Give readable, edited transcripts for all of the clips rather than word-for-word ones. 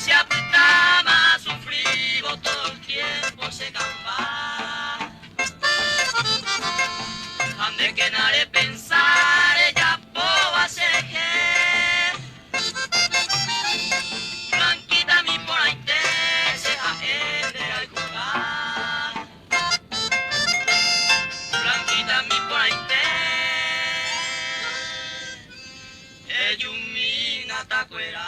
Se apretaba patacuera.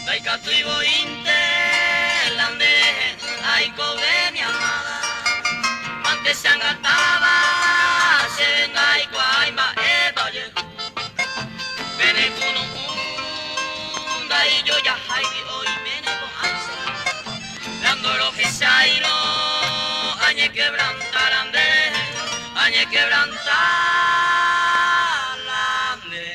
Daikatuibo intelande, aiko de mi amada, mante se angataba, se venga aiko aima ebaye, bene kuno kunda y yo ya haigi hoy mene con ansa, dando lo que sairo, añe quebrantar ande, añe quebrantar ande.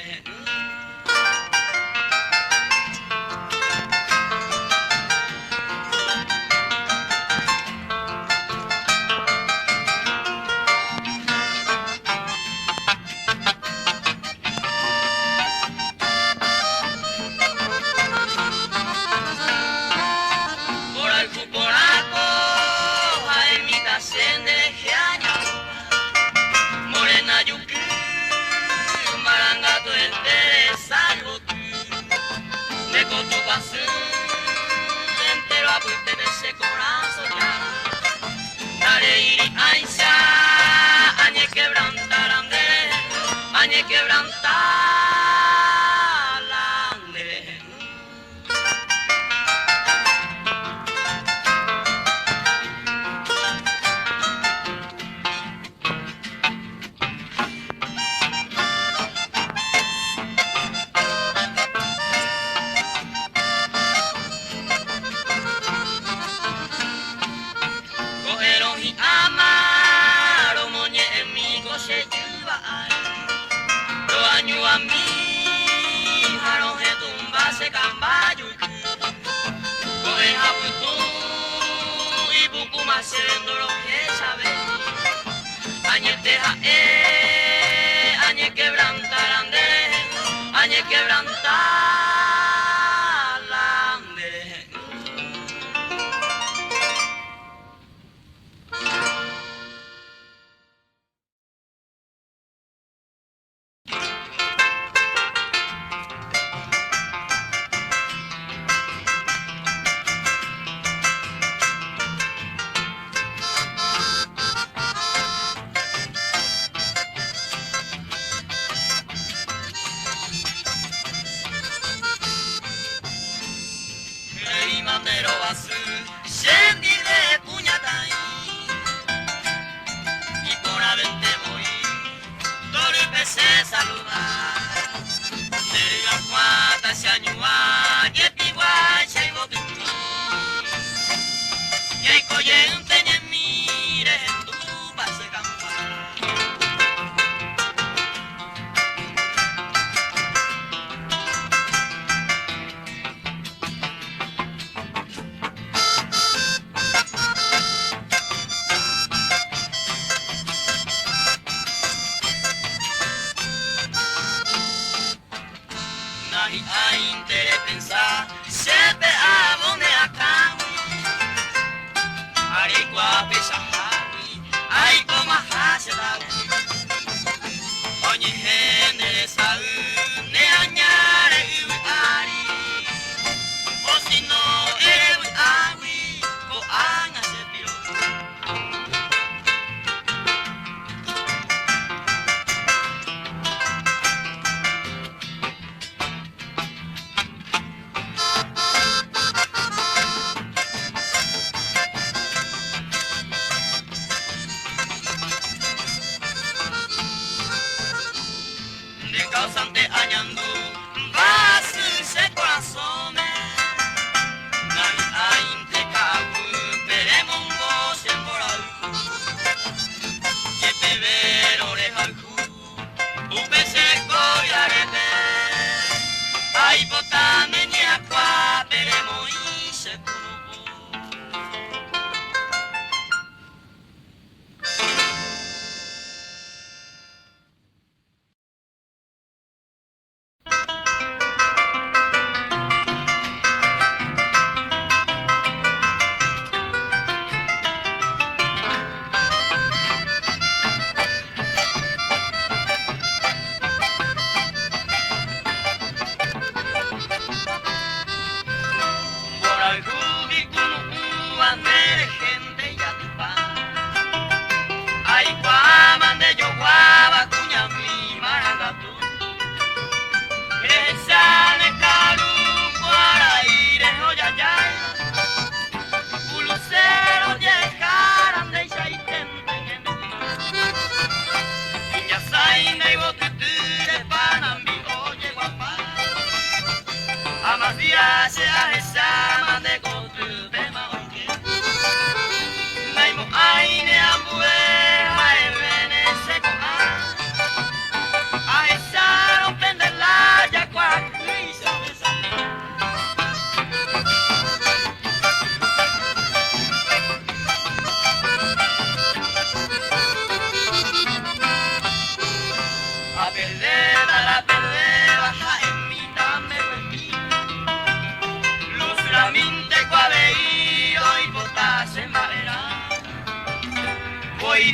Entero a puente de ese corazón ya. Dale iri aisa, añe quebrantar ande, añe quebrantar ande. Haciendo lo que sabe, añe quebrantar ande, añe quebrantar ande. Pero vas sentir de puñatay y por adente voy todo empecé a saludar de la cuata se añua y el igual se iba a y hay coyente y en mire en tu vas a campar. Hay interés pensar, se ve a donde acá, haré guape sahari, hay como hace la oye gente de salud, ne añare ari, o si no eres agui, o anga se piro. Causante añando vas ese corazón nai ainte capu peremos un voz en moral que te ver orejalcu upese coyarete ay botame ni aqua peremos y se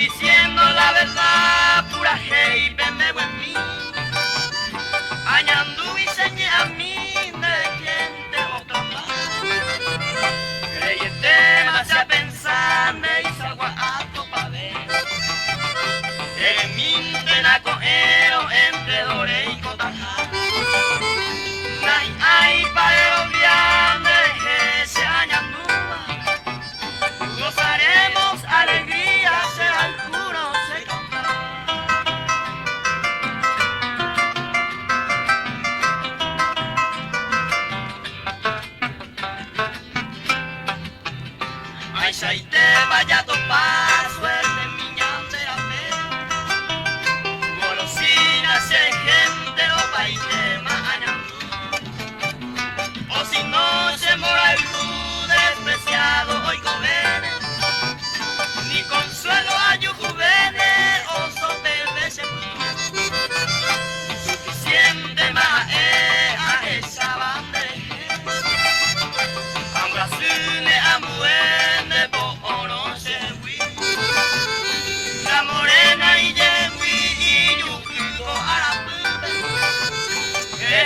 diciendo la verdad, pura hey, pendejo en mí. Añandu y señé a mí de gente otra más. Creyente más a pensar, me hizo agua a topa ver. Minte na coero entre dore y cotajá. Nai ay para obviar de ese añandúa. Gozaremos alegría, será el juro se cantará. Ay, si ahí te vaya a topar, suerte miña de la fe. Golosinas y gente o países más añandú. O si no se mora el luz despreciado hoy goberne. Ni consuelo a juvene o sope de sepultura. Suficiente más a esa bandeja. Ambrasune amuende po oro se hui. La morena y yehui y yuquito a la puta.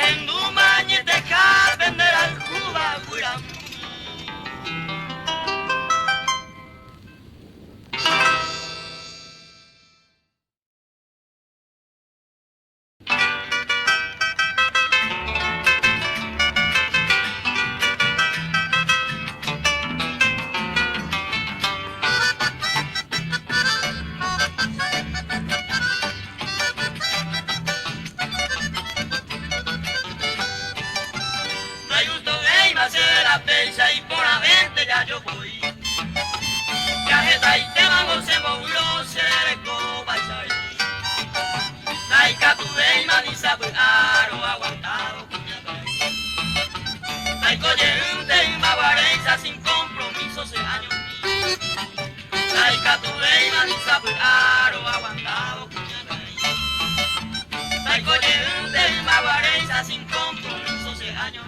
En tu mañete ca vender al Cuba cuiram. Y por la vente ya yo voy. Viajeta y te mango se movió, se recó bachai. Taika tu de y maniza pues aro aguantado cuñatai. Taiko yeunte y maguarenza sin compromiso se año. Taika tu de y maniza pues aro aguantado cuñatai. Taiko yeunte y maguarenza sin compromiso se año.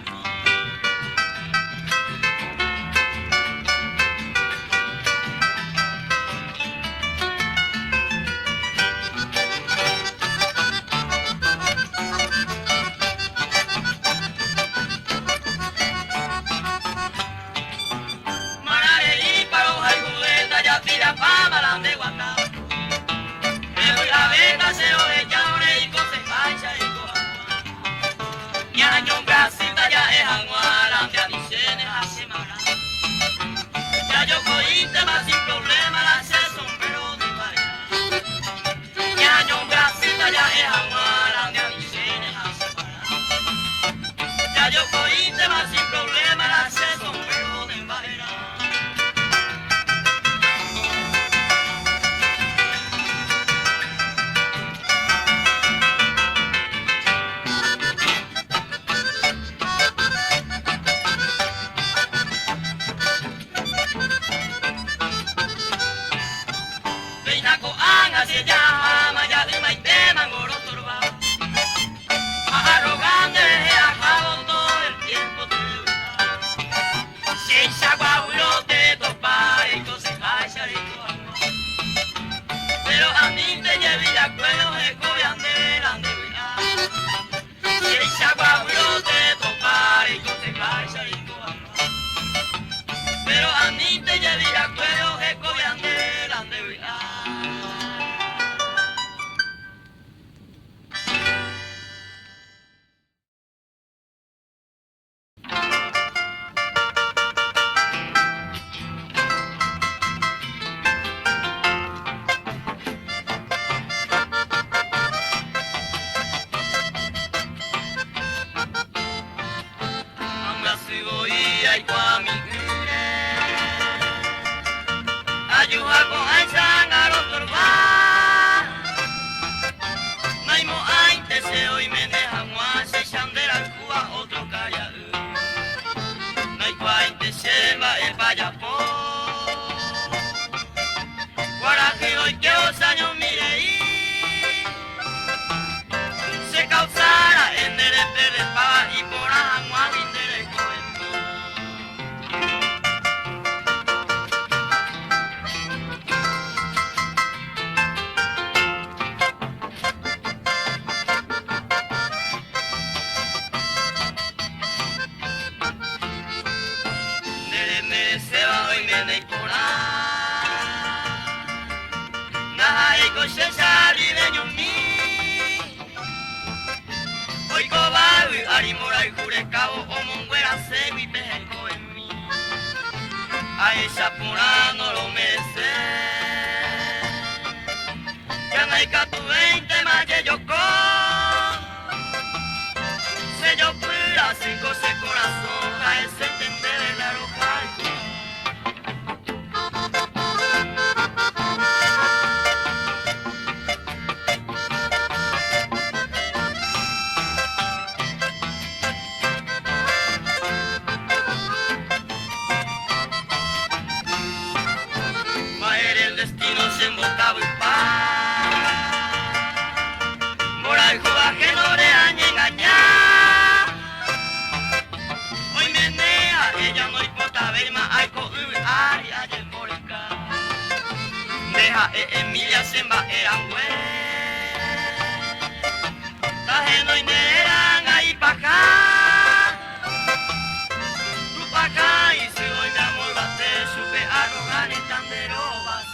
Arimora y Jurecabo, o Monguera, Sego y Pejenco en mí. A ella pura no lo merece. Ya no hay que tu 20 más que yo con. Se yo pura, cinco se corazón, a ese entender el arojalco. Se embocaba el pan, moral que no le han engañar. Hoy menea, ella no importa ver más, hay con ay, ayer morica. Deja Emilia se va, eran güey. Tajeno y neran ahí pa' acá. Tú pa' acá y si hoy mi amor va a ser supe arrogan y tandero vas.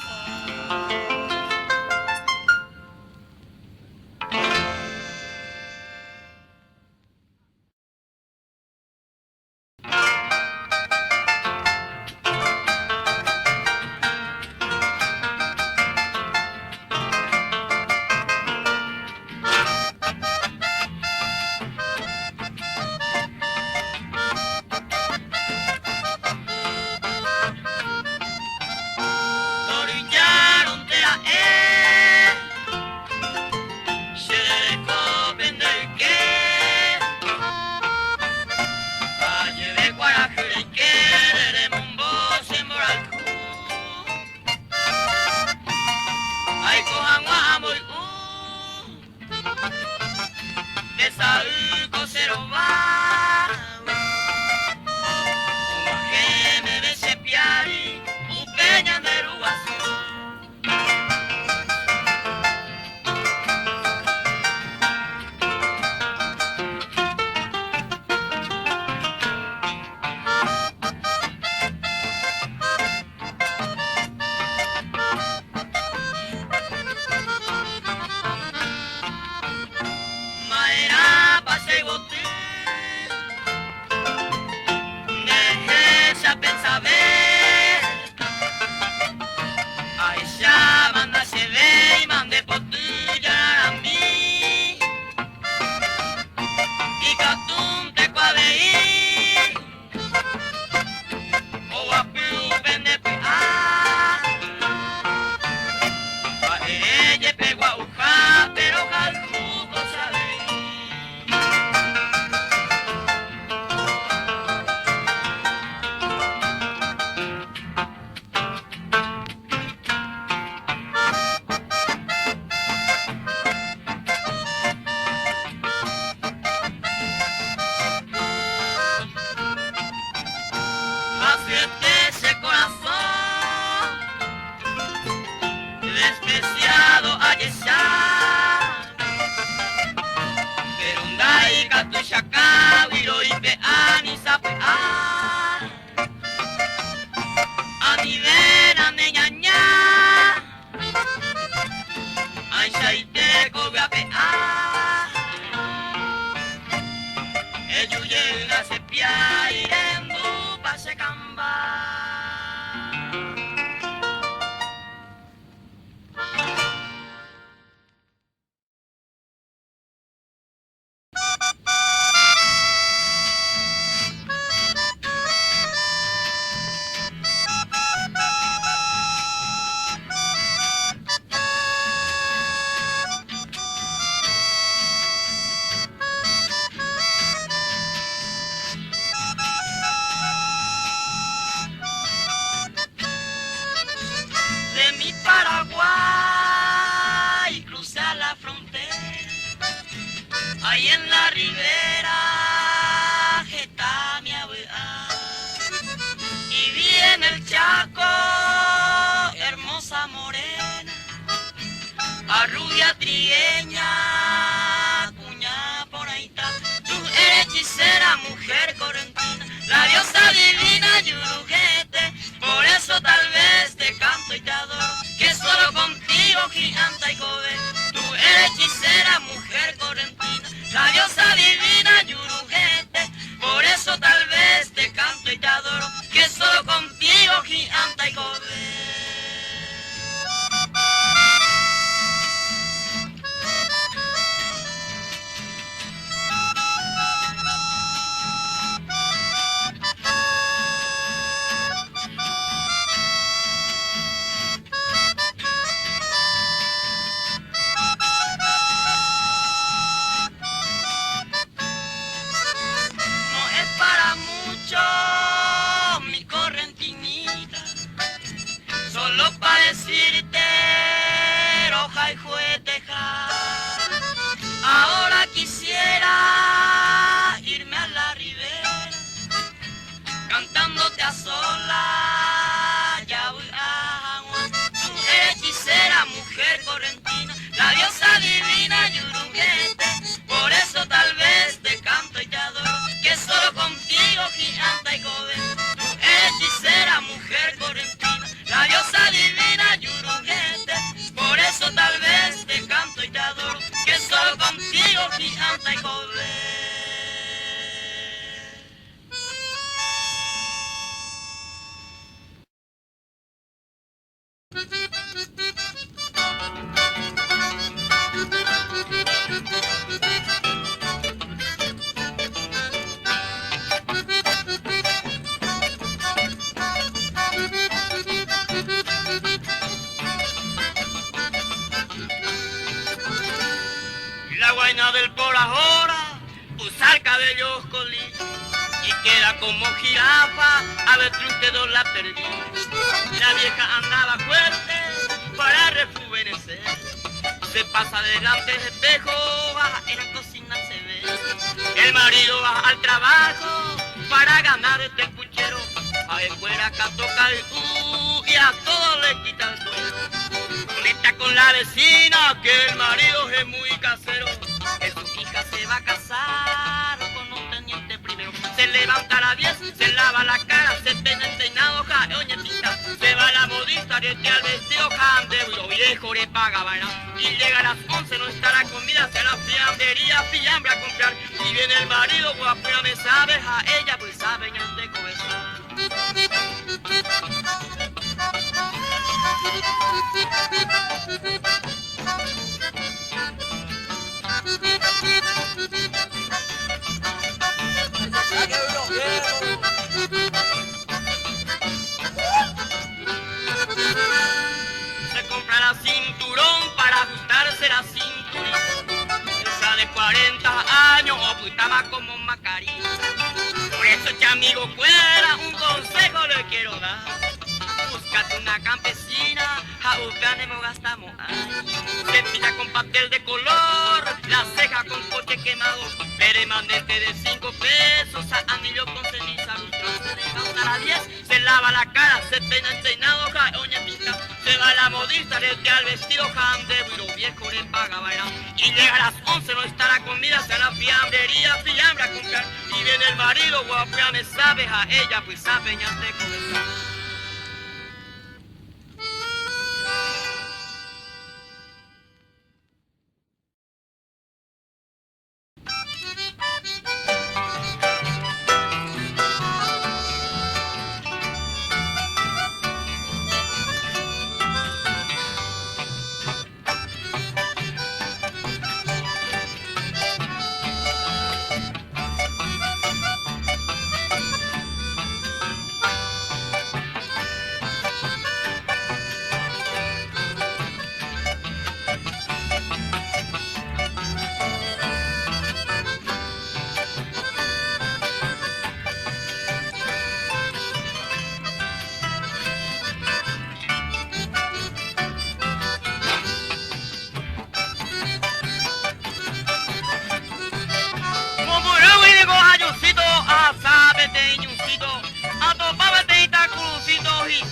Ahí en la ribera está mi abuela y viene el Chaco, hermosa morena, a rubia trigueña, cuña por ahí está. Tú eres hechicera, mujer correntina, la diosa divina Yurujete, por eso tal vez te canto y te adoro, que solo contigo giganta y cobe. Tú eres hechicera, mujer correntina, la diosa divina Yurujete. vaina del por ahora, usar cabellos colí y queda como jirafa, a ver dedo la perdí. La vieja andaba fuerte para rejuvenecer, se pasa delante del espejo, baja en la cocina se ve. El marido va al trabajo para ganar este puchero, a ver fuera acá toca el y a todo le quita el suelo. Conecta con la vecina que el marido es muy casero, que su hija se va a casar con un teniente primero. Se levanta a las 10, se lava la cara, se peina el peinado, oñetita, se va a la modista, arete al vestido, jandeo, viejo le paga vaina. Y llega a las 11, no está la comida, se la fiambrería, fiambre a comprar. Y viene el marido, guapo, ya me sabes, a ella pues saben antes de comenzar. Se compra la cinturón para ajustarse la cinturita. Esa de 40 años ocultaba como Macarita. Por eso, che amigo, fuera un consejo le quiero dar. Búscate una campesina, a buscar gastamos. Se pinta con papel de color, la ceja con coche quemado, permanente de 5 pesos, a anillo con ceniza, se levanta a las 10, se lava la cara, se peina el peinado, oñetita, se va a la modista, le al vestido, jandeo, y los viejos le paga bailar. Y llega a las 11, no está la comida, se la fiambrería, fiambre a comprar. Y viene el marido, guapo, ya me sabes, a ella pues saben ya de comenzar.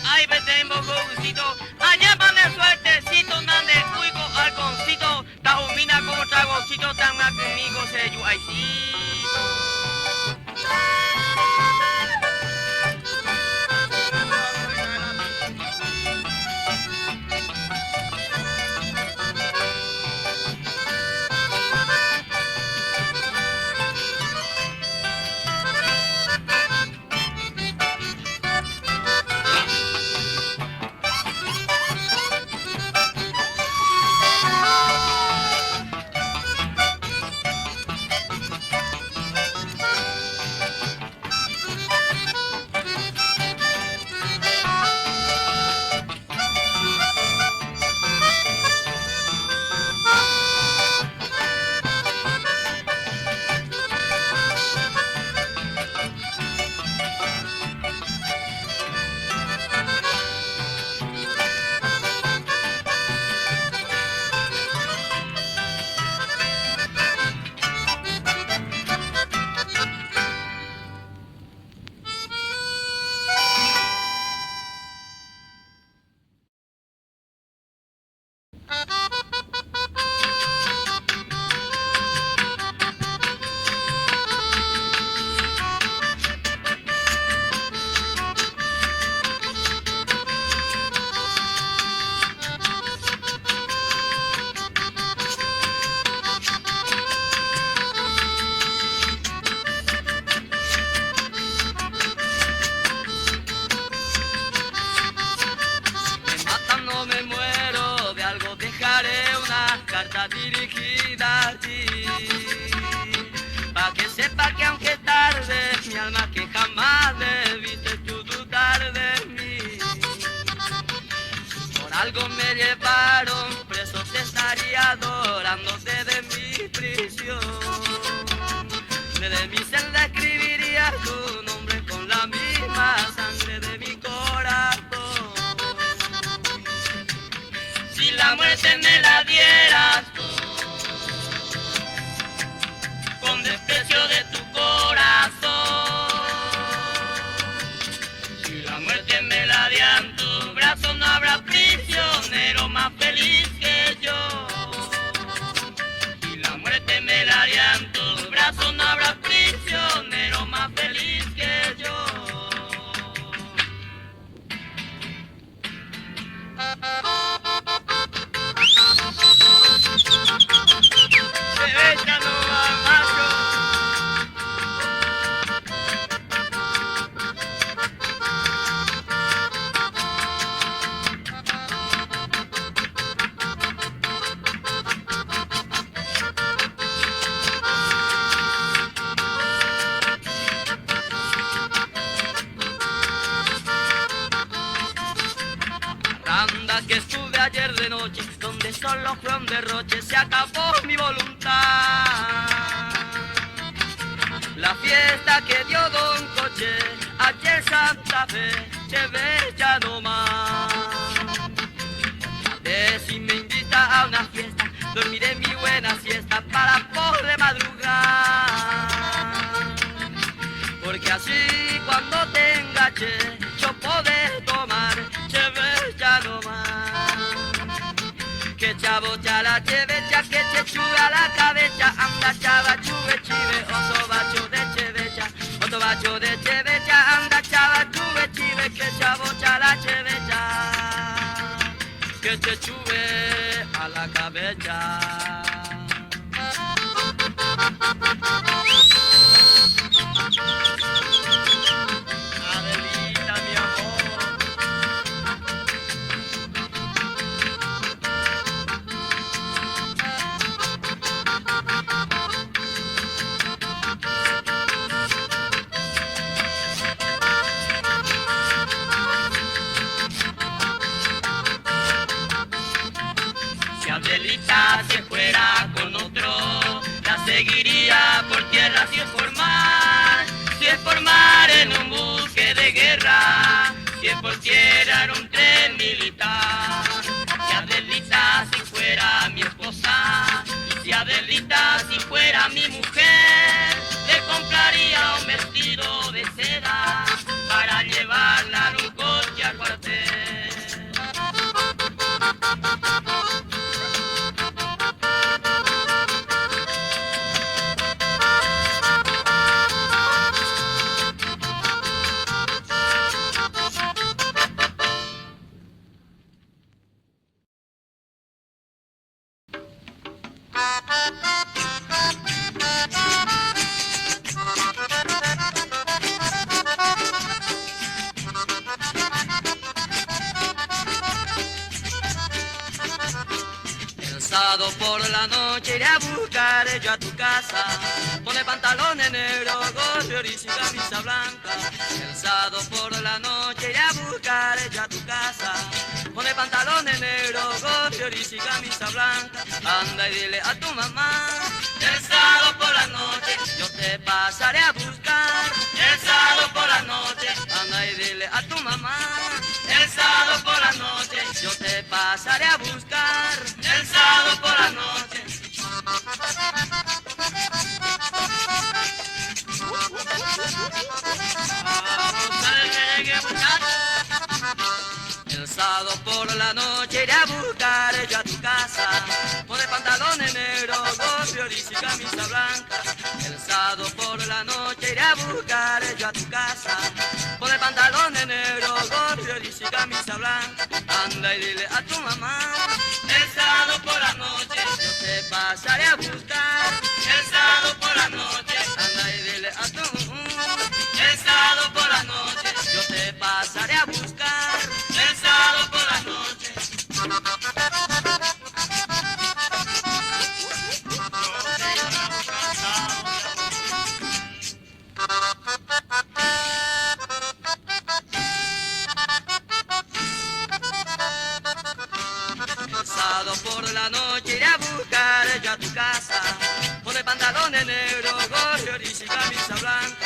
Ay, vete en bojucito, allá van el suertecito, nande cuico halconcito, tajumina como tragocito, tan mal conmigo se yo ay sí. Carta dirigida a ti, pa' que sepa que aunque tarde, mi alma que jamás debiste tú dudar de mí. Por algo me llevaron preso, te estaría adorándote de mí. prisión. Desde mi celda escribiría tu nombre con la misma sangre de mi corazón. Si la muerte me la dieras tú, con desprecio de tu corazón. Si la muerte me la dieran tus brazos, no habrá prisionero más feliz que yo. Si la muerte me la dieran tus brazos, no habrá prisionero más feliz que yo. Ya no va macho. Anda que estuve ayer de noche, donde solo fue un derroche, se acabó mi voluntad. La fiesta que dio Don Coche, ayer Santa Fe, se ve ya no más. Si me invita a una fiesta, dormiré mi buena siesta para poder madrugar. Porque así cuando tenga che, yo poder tomar, che ve ya no más. Que chavo chala chevecha, que che chuga la cabeza, anda chava chuve chive, oso bacho de chevecha, otro bacho de chevecha, anda chava chuve chive, que chavo chala chevecha, que che chuve a la cabeza. Adelita, mi amor. Si Adelita se fuera con otro, la seguiría por tierra si es por mar. Si es por mar en un buque de guerra, si es por tierra en un tren militar. Si Adelita si fuera mi esposa, y si Adelita si fuera mi mujer, le compraría un vestido de seda para llevarla en un coche al cuartel. Sábado por la noche iré a buscar yo a tu casa. Pone pantalones negros, gorro y camisa blanca. El sábado por la noche iré a buscar yo a tu casa. Pone pantalones negros, gorro y camisa blanca. Anda y dile a tu mamá. El sábado por la noche yo te pasaré a buscar. El sábado por la noche anda y dile a tu mamá. El sábado por la noche yo te pasaré a buscar. El sábado por la noche. El sábado por la noche iré a buscar yo a tu casa. Pone pantalones negros, gorro y camisa blanca. El sábado por la noche iré a buscar yo a tu casa. Pone pantalones negros, gorro y camisa blanca. Anda y dile a tu mamá. El sábado por la noche yo te pasaré a buscar. El sábado por la noche anda y dile a tu el sábado por la noche yo te pasaré a buscar. El sábado por la noche. El sábado por la noche iré a buscar yo a tu casa. gris y camisa blanca.